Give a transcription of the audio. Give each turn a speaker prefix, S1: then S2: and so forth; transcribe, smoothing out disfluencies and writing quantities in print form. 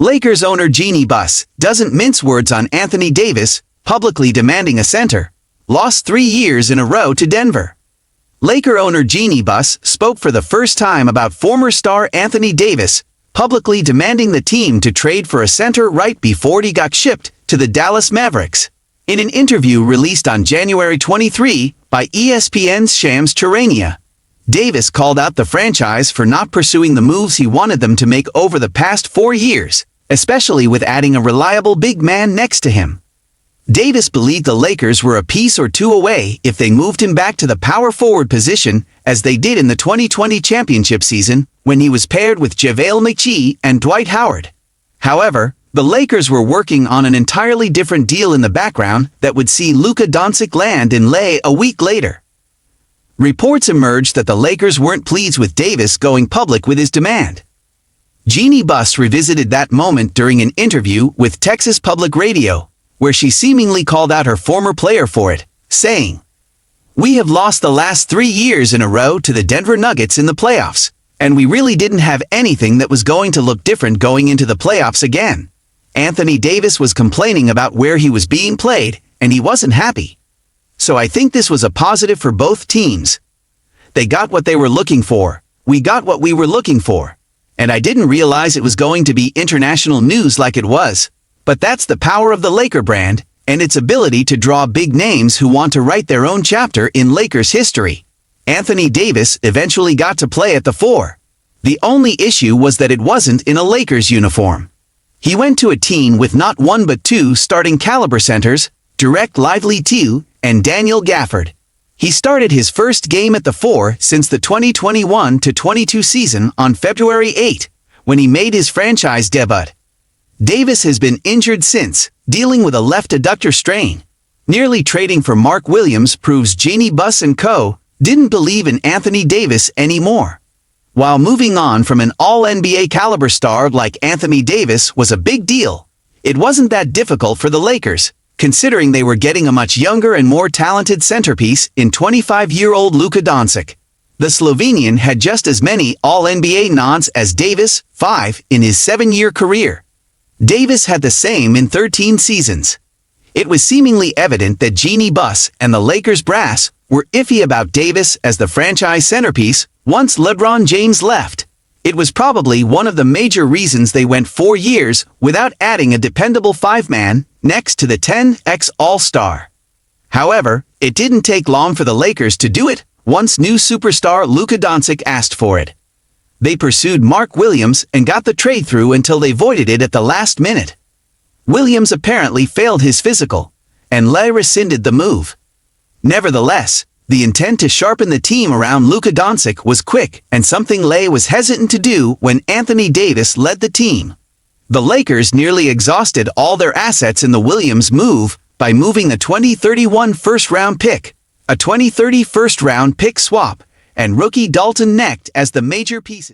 S1: Lakers owner Jeanie Buss doesn't mince words on Anthony Davis, publicly demanding a center. Lost 3 years in a row to Denver. Laker owner Jeanie Buss spoke for the first time about former star Anthony Davis, publicly demanding the team to trade for a center right before he got shipped to the Dallas Mavericks. In an interview released on January 23 by ESPN's Shams Charania, Davis called out the franchise for not pursuing the moves he wanted them to make over the past 4 years, especially with adding a reliable big man next to him. Davis believed the Lakers were a piece or two away if they moved him back to the power forward position, as they did in the 2020 championship season, when he was paired with JaVale McGee and Dwight Howard. However, the Lakers were working on an entirely different deal in the background that would see Luka Doncic land in LA a week later. Reports emerged that the Lakers weren't pleased with Davis going public with his demand. Jeanie Buss revisited that moment during an interview with Texas Public Radio, where she seemingly called out her former player for it, saying, "We have lost the last 3 years in a row to the Denver Nuggets in the playoffs, and we really didn't have anything that was going to look different going into the playoffs again." Anthony Davis was complaining about where he was being played, and he wasn't happy. "So I think this was a positive for both teams. They got what they were looking for, we got what we were looking for. And I didn't realize it was going to be international news like it was. But that's the power of the Laker brand, and its ability to draw big names who want to write their own chapter in Lakers history." Anthony Davis eventually got to play at the 4. The only issue was that it wasn't in a Lakers uniform. He went to a team with not one but 2 starting caliber centers, Direct Lively 2 and Daniel Gafford. He started his first game at the 4 since the 2021-22 season on February 8, when he made his franchise debut. Davis has been injured since, dealing with a left adductor strain. Nearly trading for Mark Williams proves Jeanie Buss and co. didn't believe in Anthony Davis anymore. While moving on from an all-NBA caliber star like Anthony Davis was a big deal, it wasn't that difficult for the Lakers, considering they were getting a much younger and more talented centerpiece in 25-year-old Luka Doncic. The Slovenian had just as many all-NBA nods as Davis, 5, in his 7-year career. Davis had the same in 13 seasons. It was seemingly evident that Jeanie Buss and the Lakers brass were iffy about Davis as the franchise centerpiece once LeBron James left. It was probably one of the major reasons they went 4 years without adding a dependable 5-man next to the 10x All-Star. However, it didn't take long for the Lakers to do it once new superstar Luka Doncic asked for it. They pursued Mark Williams and got the trade through until they voided it at the last minute. Williams apparently failed his physical, and Lay rescinded the move. Nevertheless, the intent to sharpen the team around Luka Doncic was quick and something Lay was hesitant to do when Anthony Davis led the team. The Lakers nearly exhausted all their assets in the Williams move by moving a 2031 first-round pick, a 2030 first-round pick swap, and rookie Dalton Knecht as the major pieces.